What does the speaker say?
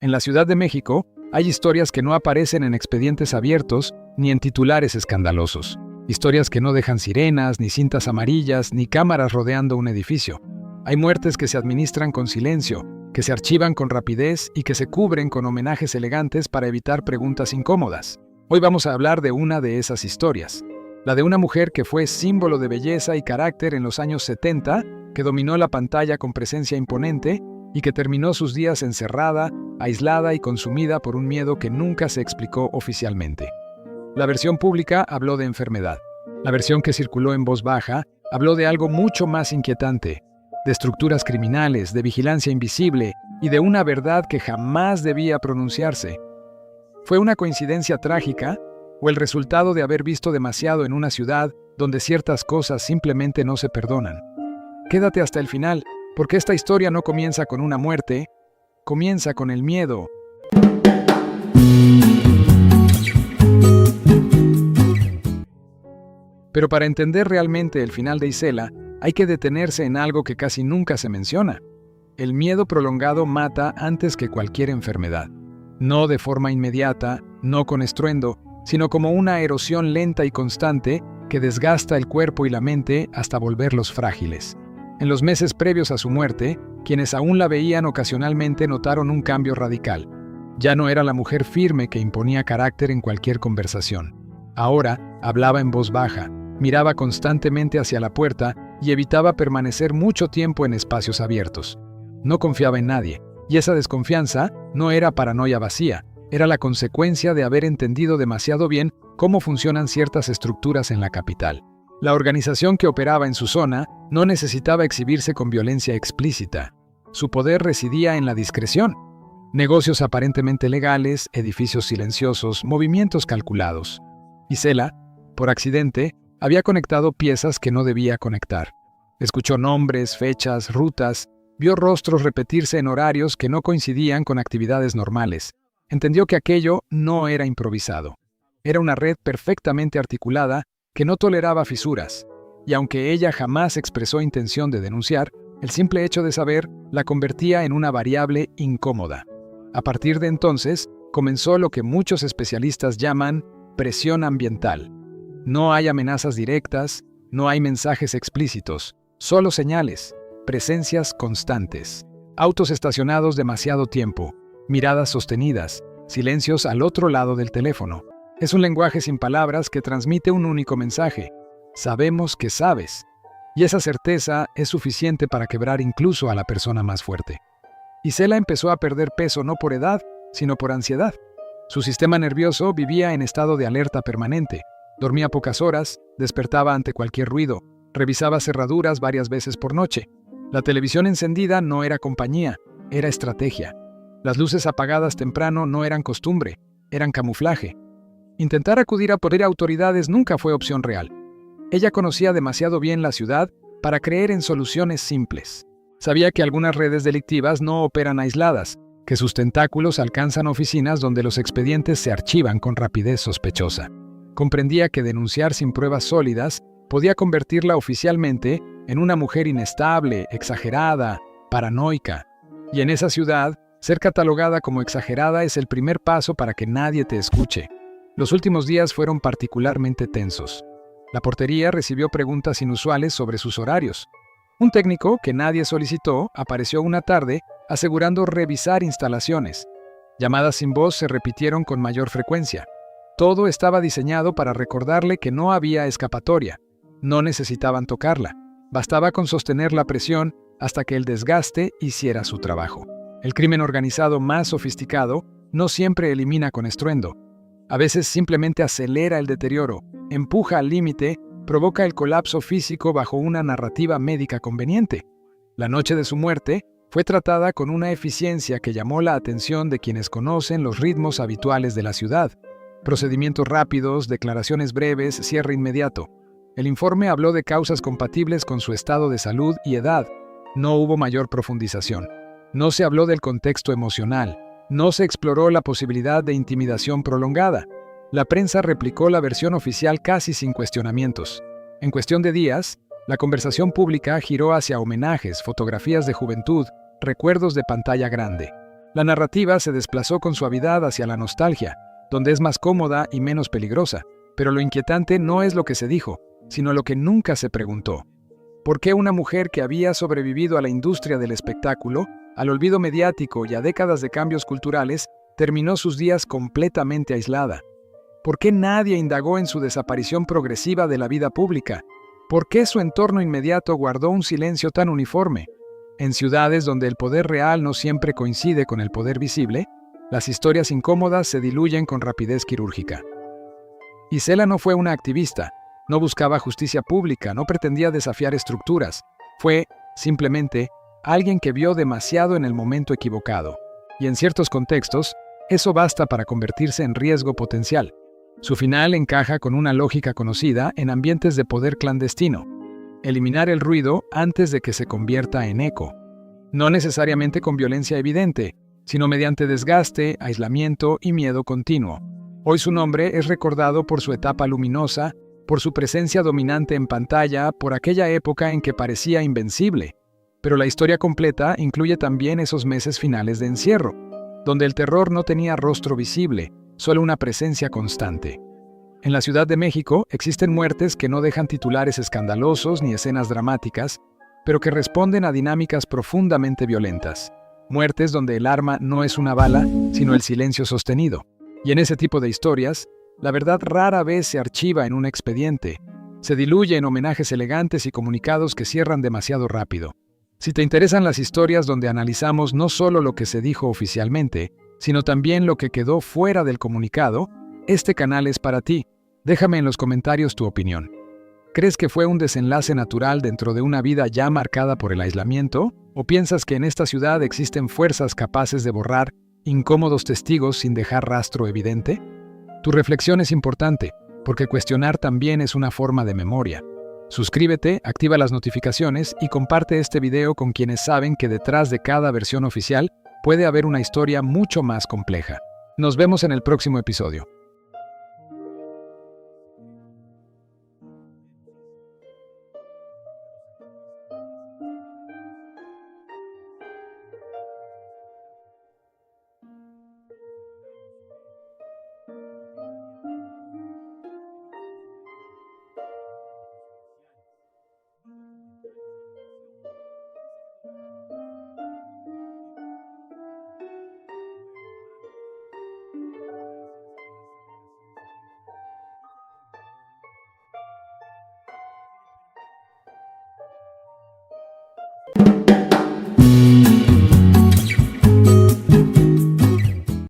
En la Ciudad de México, hay historias que no aparecen en expedientes abiertos ni en titulares escandalosos. Historias que no dejan sirenas, ni cintas amarillas, ni cámaras rodeando un edificio. Hay muertes que se administran con silencio, que se archivan con rapidez y que se cubren con homenajes elegantes para evitar preguntas incómodas. Hoy vamos a hablar de una de esas historias. La de una mujer que fue símbolo de belleza y carácter en los años 70, que dominó la pantalla con presencia imponente y que terminó sus días encerrada, aislada y consumida por un miedo que nunca se explicó oficialmente. La versión pública habló de enfermedad. La versión que circuló en voz baja habló de algo mucho más inquietante, de estructuras criminales, de vigilancia invisible y de una verdad que jamás debía pronunciarse. ¿Fue una coincidencia trágica o el resultado de haber visto demasiado en una ciudad donde ciertas cosas simplemente no se perdonan? Quédate hasta el final, porque esta historia no comienza con una muerte, comienza con el miedo. Pero para entender realmente el final de Isela, hay que detenerse en algo que casi nunca se menciona. El miedo prolongado mata antes que cualquier enfermedad. No de forma inmediata, no con estruendo, sino como una erosión lenta y constante que desgasta el cuerpo y la mente hasta volverlos frágiles. En los meses previos a su muerte, quienes aún la veían ocasionalmente notaron un cambio radical. Ya no era la mujer firme que imponía carácter en cualquier conversación. Ahora hablaba en voz baja, miraba constantemente hacia la puerta y evitaba permanecer mucho tiempo en espacios abiertos. No confiaba en nadie, y esa desconfianza no era paranoia vacía, era la consecuencia de haber entendido demasiado bien cómo funcionan ciertas estructuras en la capital. La organización que operaba en su zona no necesitaba exhibirse con violencia explícita. Su poder residía en la discreción. Negocios aparentemente legales, edificios silenciosos, movimientos calculados. Isela, por accidente, había conectado piezas que no debía conectar. Escuchó nombres, fechas, rutas, vio rostros repetirse en horarios que no coincidían con actividades normales. Entendió que aquello no era improvisado. Era una red perfectamente articulada que no toleraba fisuras, y aunque ella jamás expresó intención de denunciar, el simple hecho de saber la convertía en una variable incómoda. A partir de entonces, comenzó lo que muchos especialistas llaman presión ambiental. No hay amenazas directas, no hay mensajes explícitos, solo señales, presencias constantes, autos estacionados demasiado tiempo, miradas sostenidas, silencios al otro lado del teléfono. Es un lenguaje sin palabras que transmite un único mensaje: sabemos que sabes. Y esa certeza es suficiente para quebrar incluso a la persona más fuerte. Isela empezó a perder peso no por edad, sino por ansiedad. Su sistema nervioso vivía en estado de alerta permanente. Dormía pocas horas, despertaba ante cualquier ruido, revisaba cerraduras varias veces por noche. La televisión encendida no era compañía, era estrategia. Las luces apagadas temprano no eran costumbre, eran camuflaje. Intentar acudir a poder autoridades nunca fue opción real. Ella conocía demasiado bien la ciudad para creer en soluciones simples. Sabía que algunas redes delictivas no operan aisladas, que sus tentáculos alcanzan oficinas donde los expedientes se archivan con rapidez sospechosa. Comprendía que denunciar sin pruebas sólidas podía convertirla oficialmente en una mujer inestable, exagerada, paranoica. Y en esa ciudad, ser catalogada como exagerada es el primer paso para que nadie te escuche. Los últimos días fueron particularmente tensos. La portería recibió preguntas inusuales sobre sus horarios. Un técnico que nadie solicitó apareció una tarde asegurando revisar instalaciones. Llamadas sin voz se repitieron con mayor frecuencia. Todo estaba diseñado para recordarle que no había escapatoria. No necesitaban tocarla. Bastaba con sostener la presión hasta que el desgaste hiciera su trabajo. El crimen organizado más sofisticado no siempre elimina con estruendo. A veces simplemente acelera el deterioro, empuja al límite, provoca el colapso físico bajo una narrativa médica conveniente. La noche de su muerte fue tratada con una eficiencia que llamó la atención de quienes conocen los ritmos habituales de la ciudad. Procedimientos rápidos, declaraciones breves, cierre inmediato. El informe habló de causas compatibles con su estado de salud y edad. No hubo mayor profundización. No se habló del contexto emocional. No se exploró la posibilidad de intimidación prolongada. La prensa replicó la versión oficial casi sin cuestionamientos. En cuestión de días, la conversación pública giró hacia homenajes, fotografías de juventud, recuerdos de pantalla grande. La narrativa se desplazó con suavidad hacia la nostalgia, donde es más cómoda y menos peligrosa, pero lo inquietante no es lo que se dijo, sino lo que nunca se preguntó. ¿Por qué una mujer que había sobrevivido a la industria del espectáculo, al olvido mediático y a décadas de cambios culturales, terminó sus días completamente aislada? ¿Por qué nadie indagó en su desaparición progresiva de la vida pública? ¿Por qué su entorno inmediato guardó un silencio tan uniforme? En ciudades donde el poder real no siempre coincide con el poder visible, las historias incómodas se diluyen con rapidez quirúrgica. Isela no fue una activista, no buscaba justicia pública, no pretendía desafiar estructuras. Fue, simplemente, alguien que vio demasiado en el momento equivocado. Y en ciertos contextos, eso basta para convertirse en riesgo potencial. Su final encaja con una lógica conocida en ambientes de poder clandestino: eliminar el ruido antes de que se convierta en eco. No necesariamente con violencia evidente, sino mediante desgaste, aislamiento y miedo continuo. Hoy su nombre es recordado por su etapa luminosa, por su presencia dominante en pantalla, por aquella época en que parecía invencible. Pero la historia completa incluye también esos meses finales de encierro, donde el terror no tenía rostro visible, solo una presencia constante. En la Ciudad de México existen muertes que no dejan titulares escandalosos ni escenas dramáticas, pero que responden a dinámicas profundamente violentas. Muertes donde el arma no es una bala, sino el silencio sostenido. Y en ese tipo de historias, la verdad rara vez se archiva en un expediente. Se diluye en homenajes elegantes y comunicados que cierran demasiado rápido. Si te interesan las historias donde analizamos no solo lo que se dijo oficialmente, sino también lo que quedó fuera del comunicado, este canal es para ti. Déjame en los comentarios tu opinión. ¿Crees que fue un desenlace natural dentro de una vida ya marcada por el aislamiento? ¿O piensas que en esta ciudad existen fuerzas capaces de borrar incómodos testigos sin dejar rastro evidente? Tu reflexión es importante, porque cuestionar también es una forma de memoria. Suscríbete, activa las notificaciones y comparte este video con quienes saben que detrás de cada versión oficial puede haber una historia mucho más compleja. Nos vemos en el próximo episodio.